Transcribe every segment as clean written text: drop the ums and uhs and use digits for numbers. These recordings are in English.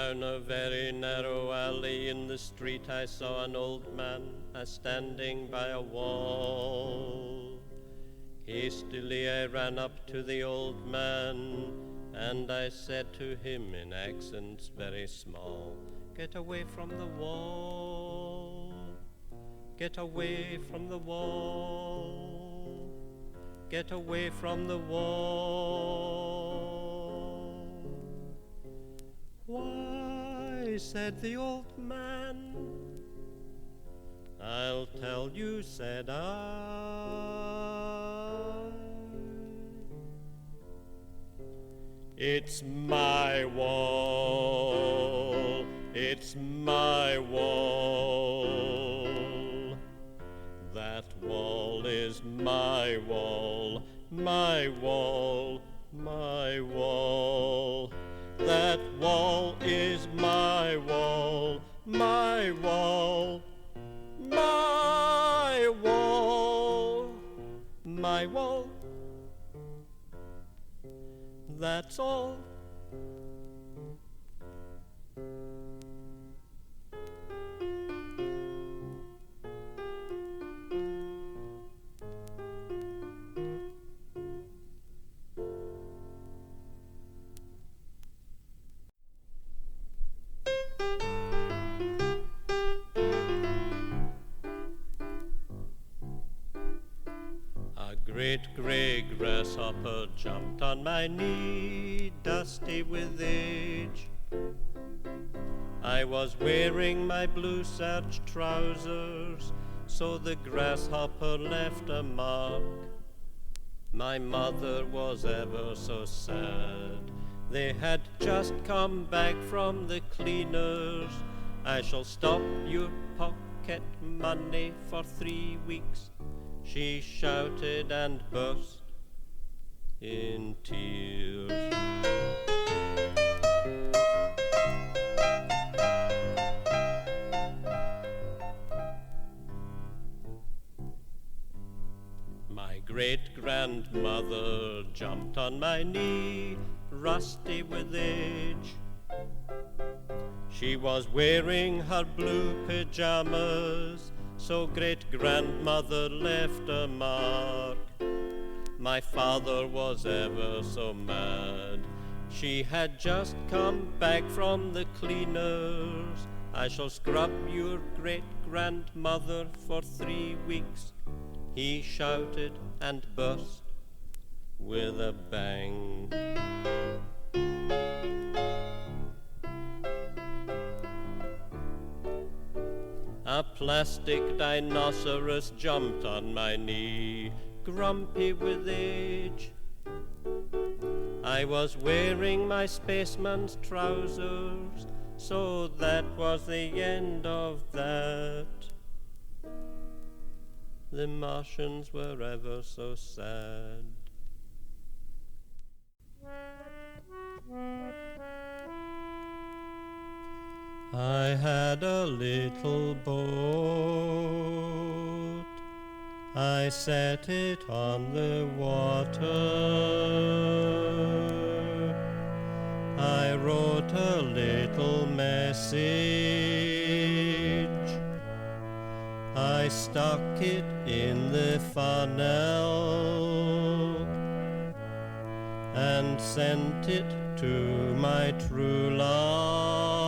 Down a very narrow alley in the street I saw an old man a-standing by a wall. Hastily I ran up to the old man, and I said to him in accents very small, "Get away from the wall, get away from the wall, get away from the wall." "Why," said the old man. "I'll tell you," said I. "It's my wall, it's my wall. That wall is my wall, my wall, my wall. That wall is my wall, my wall, my wall, my wall. That's all." A great grey grasshopper jumped on my knee, dusty with age. I was wearing my blue serge trousers, so the grasshopper left a mark. My mother was ever so sad. They had just come back from the cleaners. "I shall stop your pocket money for 3 weeks," she shouted and burst in tears. My great-grandmother jumped on my knee, rusty with age. She was wearing her blue pajamas, so great-grandmother left a mark. My father was ever so mad. She had just come back from the cleaners. "I shall scrub your great-grandmother for 3 weeks," he shouted and burst with a bang. A plastic rhinoceros jumped on my knee, grumpy with age. I was wearing my spaceman's trousers, so that was the end of that. The Martians were ever so sad. I had a little boat, I set it on the water. I wrote a little message, I stuck it in the funnel and sent it to my true love,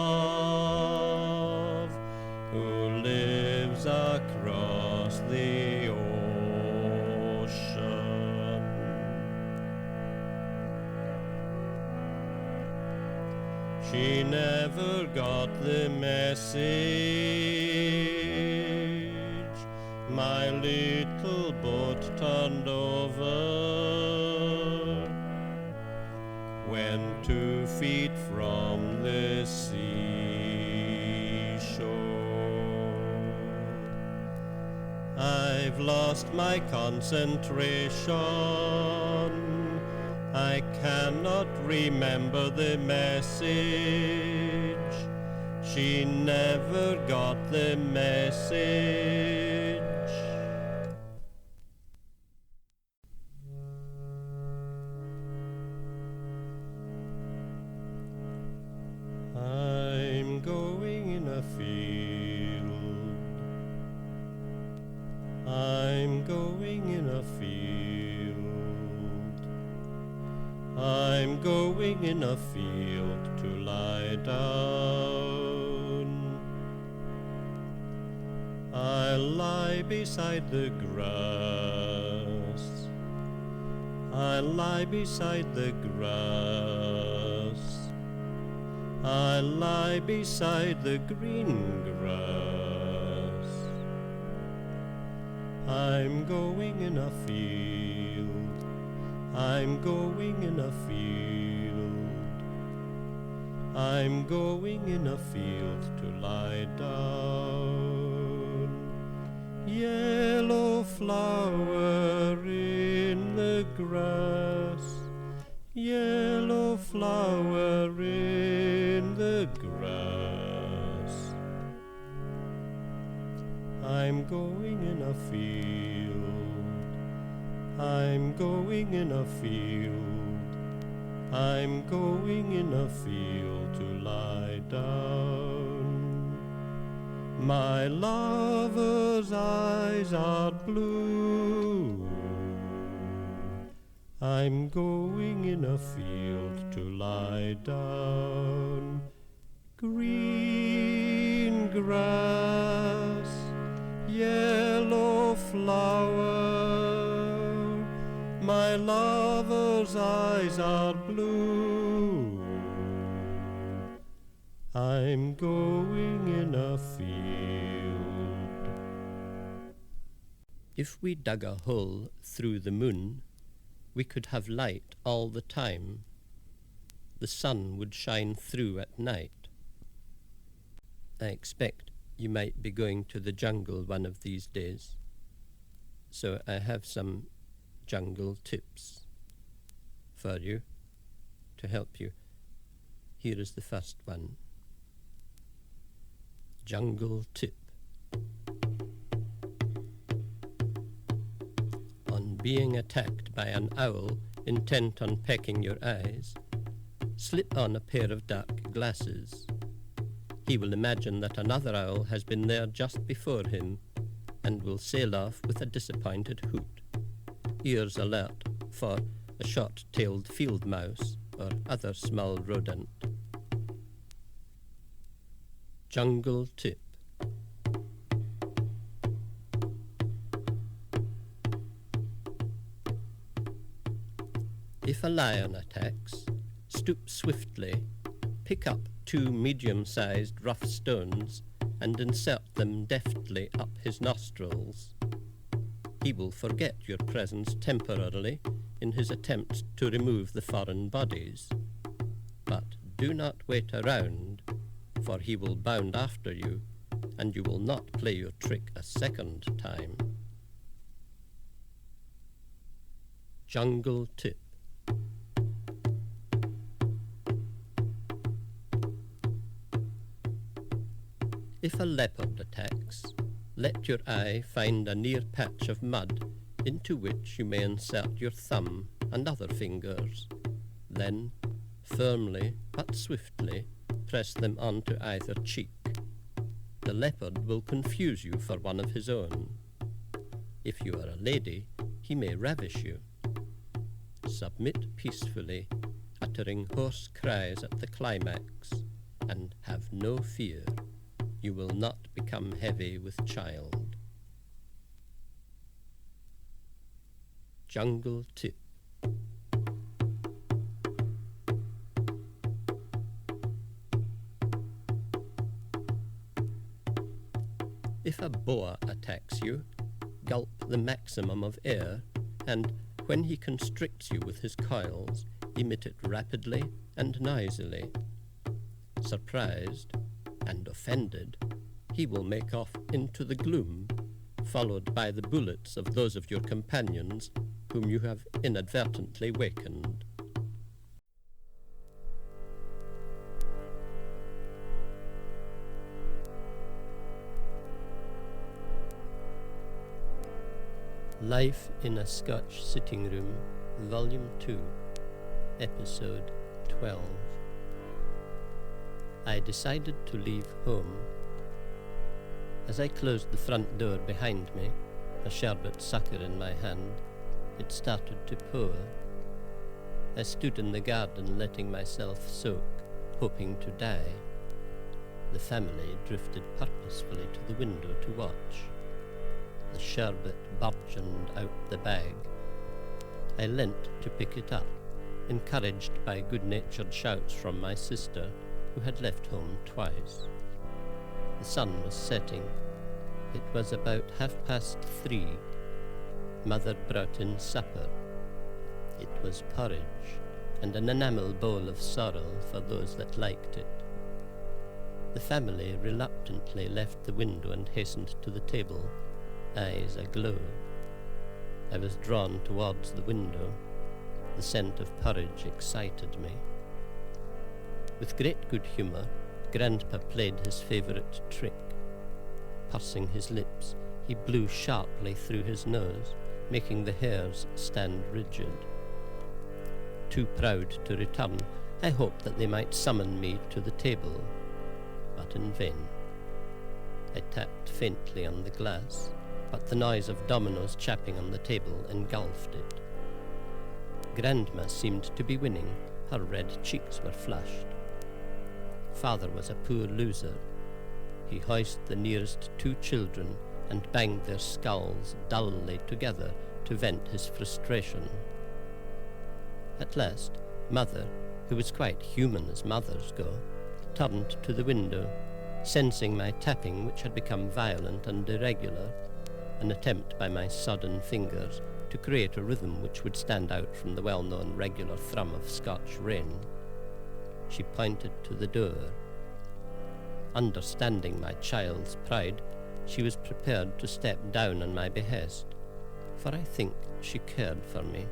who lives across the ocean. She never got the message. My little boat turned over when 2 feet from the seashore. I've lost my concentration. I cannot remember the message. She never got the message. I field. I'm going in a field. I'm going in a field to lie down. I'll lie beside the grass. I'll lie beside the grass. I'll lie beside the green grass. I'm going in a field. I'm going in a field. I'm going in a field to lie down. Yellow flower in the grass. Yellow flower in the grass. I'm going in a field. I'm going in a field. I'm going in a field to lie down. My lover's eyes are blue. I'm going in a field to lie down. Green grass, yellow flower, my lover's eyes are blue. I'm going in a field. If we dug a hole through the moon, we could have light all the time. The sun would shine through at night. I expect you might be going to the jungle one of these days, so I have some jungle tips for you to help you. Here is the first one. Jungle tip. On being attacked by an owl intent on pecking your eyes, slip on a pair of dark glasses. He will imagine that another owl has been there just before him and will sail off with a disappointed hoot, ears alert for a short-tailed field mouse or other small rodent. Jungle tip. If a lion attacks, stoop swiftly, pick up 2 medium-sized rough stones and insert them deftly up his nostrils. He will forget your presence temporarily in his attempt to remove the foreign bodies. But do not wait around, for he will bound after you, and you will not play your trick a second time. Jungle tip. If a leopard attacks, let your eye find a near patch of mud into which you may insert your thumb and other fingers. Then, firmly but swiftly, press them onto either cheek. The leopard will confuse you for one of his own. If you are a lady, he may ravish you. Submit peacefully, uttering hoarse cries at the climax, and have no fear. You will not become heavy with child. Jungle tip. If a boa attacks you, gulp the maximum of air, and when he constricts you with his coils, emit it rapidly and noisily. Surprised and offended, he will make off into the gloom, followed by the bullets of those of your companions whom you have inadvertently wakened. Life in a Scotch Sitting Room, Volume 2, Episode 12. I decided to leave home As I closed the front door behind me, a sherbet sucker in my hand, it started to pour. I stood in the garden letting myself soak, hoping to die. The family drifted purposefully to the window to watch. The sherbet burgeoned out the bag. I leant to pick it up, encouraged by good-natured shouts from my sister, who had left home twice. The sun was setting. It was about 3:30. Mother brought in supper. It was porridge, and an enamel bowl of sorrel for those that liked it. The family reluctantly left the window and hastened to the table, eyes aglow. I was drawn towards the window. The scent of porridge excited me. With great good humour, Grandpa played his favourite trick. Pursing his lips, he blew sharply through his nose, making the hairs stand rigid. Too proud to return, I hoped that they might summon me to the table, but in vain. I tapped faintly on the glass, but the noise of dominoes chapping on the table engulfed it. Grandma seemed to be winning. Her red cheeks were flushed. Father was a poor loser. He hoisted the nearest two children and banged their skulls dully together to vent his frustration. At last, Mother, who was quite human as mothers go, turned to the window, sensing my tapping, which had become violent and irregular, an attempt by my sodden fingers to create a rhythm which would stand out from the well-known regular thrum of Scotch rain. She pointed to the door. Understanding my child's pride, she was prepared to step down on my behest, for I think she cared for me.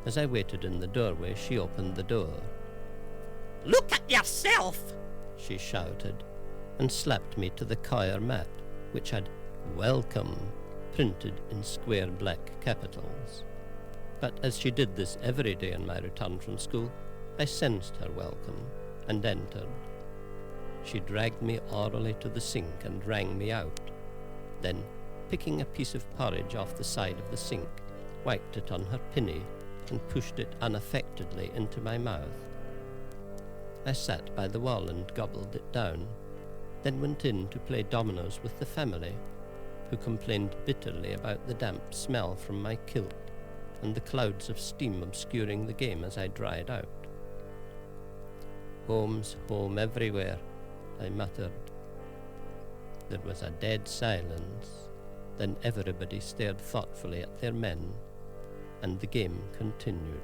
As I waited in the doorway, she opened the door. "Look at yourself!" she shouted, and slapped me to the coir mat, which had "Welcome" printed in square black capitals. But as she did this every day on my return from school, I sensed her welcome and entered. She dragged me orally to the sink and rang me out. Then, picking a piece of porridge off the side of the sink, wiped it on her pinny and pushed it unaffectedly into my mouth. I sat by the wall and gobbled it down, then went in to play dominoes with the family, who complained bitterly about the damp smell from my kilt and the clouds of steam obscuring the game as I dried out. "Home's home everywhere," I muttered. There was a dead silence. Then everybody stared thoughtfully at their men, and the game continued.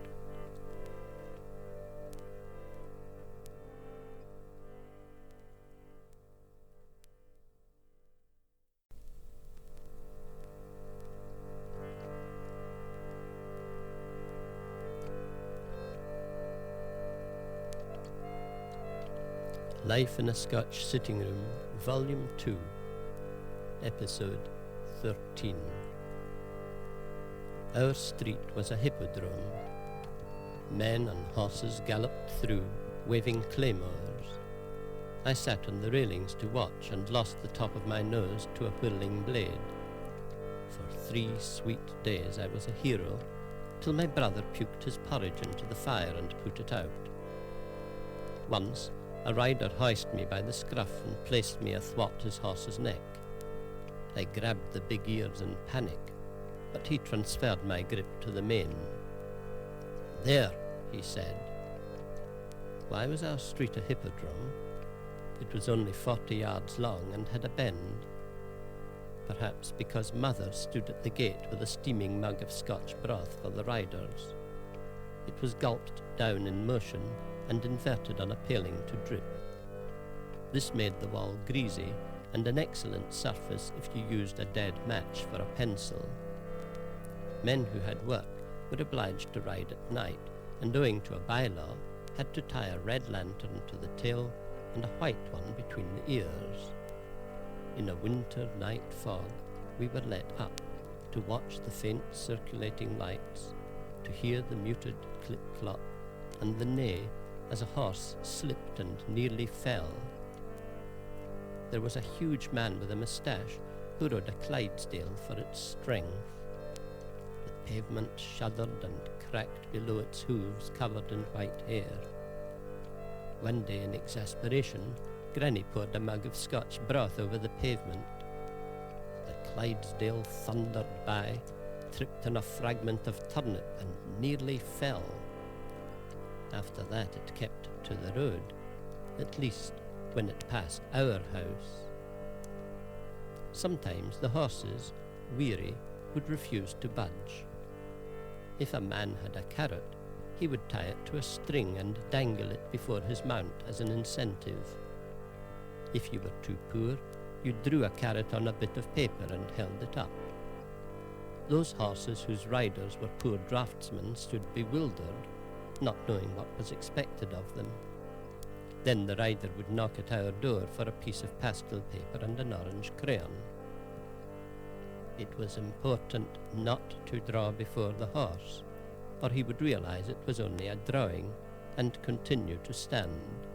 Life in a Scotch Sitting Room, Volume 2, Episode 13. Our street was a hippodrome. Men and horses galloped through, waving claymores. I sat on the railings to watch and lost the top of my nose to a whirling blade. For 3 sweet days I was a hero, till my brother puked his porridge into the fire and put it out. Once, a rider hoisted me by the scruff and placed me athwart his horse's neck. I grabbed the big ears in panic, but he transferred my grip to the mane. "There," he said. Why was our street a hippodrome? It was only 40 yards long and had a bend. Perhaps because Mother stood at the gate with a steaming mug of Scotch broth for the riders. It was gulped down in motion and inverted on a paling to drip. This made the wall greasy and an excellent surface if you used a dead match for a pencil. Men who had work were obliged to ride at night, and owing to a bylaw, had to tie a red lantern to the tail and a white one between the ears. In a winter night fog, we were let up to watch the faint circulating lights, to hear the muted clip-clop and the neigh as a horse slipped and nearly fell. there was a huge man with a moustache who rode a Clydesdale for its strength. The pavement shuddered and cracked below its hooves covered in white hair. One day in exasperation, Granny poured a mug of Scotch broth over the pavement. The Clydesdale thundered by, tripped on a fragment of turnip and nearly fell. After that it kept to the road, at least when it passed our house. Sometimes the horses, weary, would refuse to budge. If a man had a carrot, he would tie it to a string and dangle it before his mount as an incentive. If you were too poor, you drew a carrot on a bit of paper and held it up. Those horses whose riders were poor draftsmen stood bewildered, not knowing what was expected of them. Then the rider would knock at our door for a piece of pastel paper and an orange crayon. It was important not to draw before the horse, or he would realize it was only a drawing and continue to stand.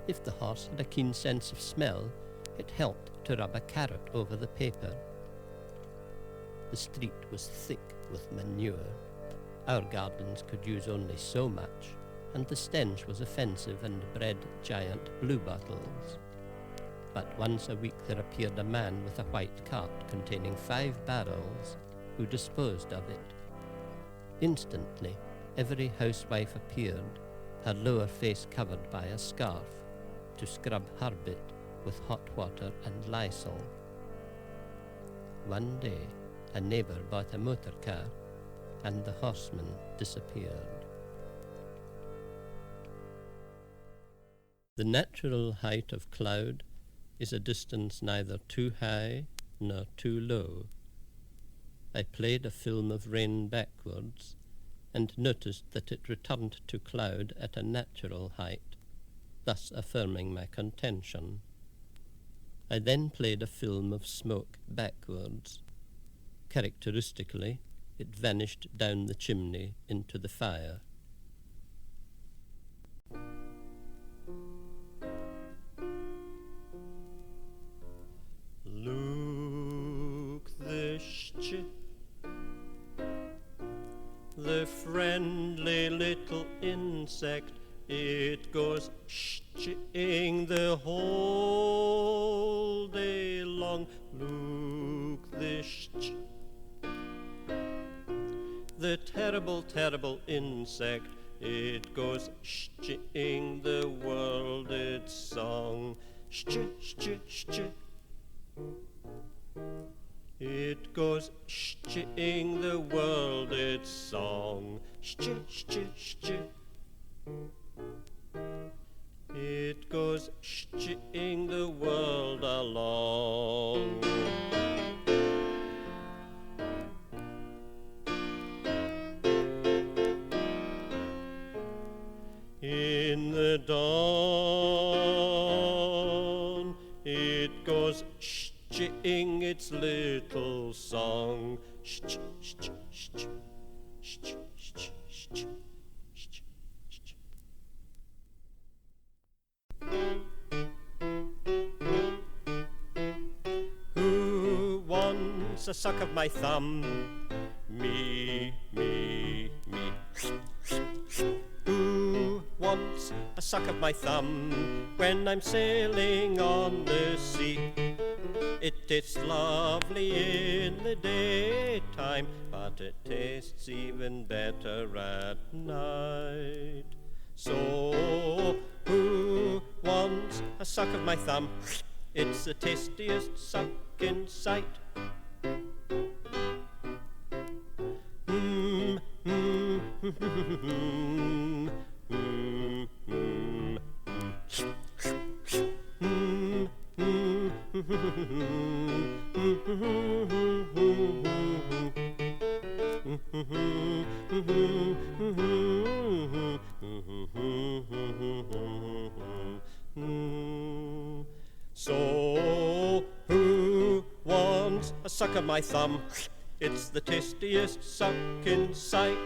If the horse had a keen sense of smell, it helped to rub a carrot over the paper. The street was thick with manure. Our gardens could use only so much, and the stench was offensive and bred giant bluebottles. But once a week there appeared a man with a white cart containing 5 barrels, who disposed of it. Instantly, every housewife appeared, her lower face covered by a scarf, to scrub her bit with hot water and Lysol. One day, a neighbour bought a motor car, and the horseman disappeared. The natural height of cloud is a distance neither too high nor too low. I played a film of rain backwards and noticed that it returned to cloud at a natural height, thus affirming my contention. I then played a film of smoke backwards. Characteristically, it vanished down the chimney into the fire. Look, the friendly little insect, it goes sh-ing the whole day long. Look, the terrible, terrible insect, it goes sh-ing the world its song. Sh-ch. It goes sh-ing the world its song. Sh-ch. It goes sh-ing the world along. In the dawn, it goes sh-ing its little song. Sh-ch. Who wants a suck of my thumb? Me. Who wants a suck of my thumb when I'm sailing on the sea? It tastes lovely in the daytime, but it tastes even better at night. So, who wants a suck of my thumb? It's the tastiest suck in sight. So, who wants a suck of my thumb? It's the tastiest suck in sight.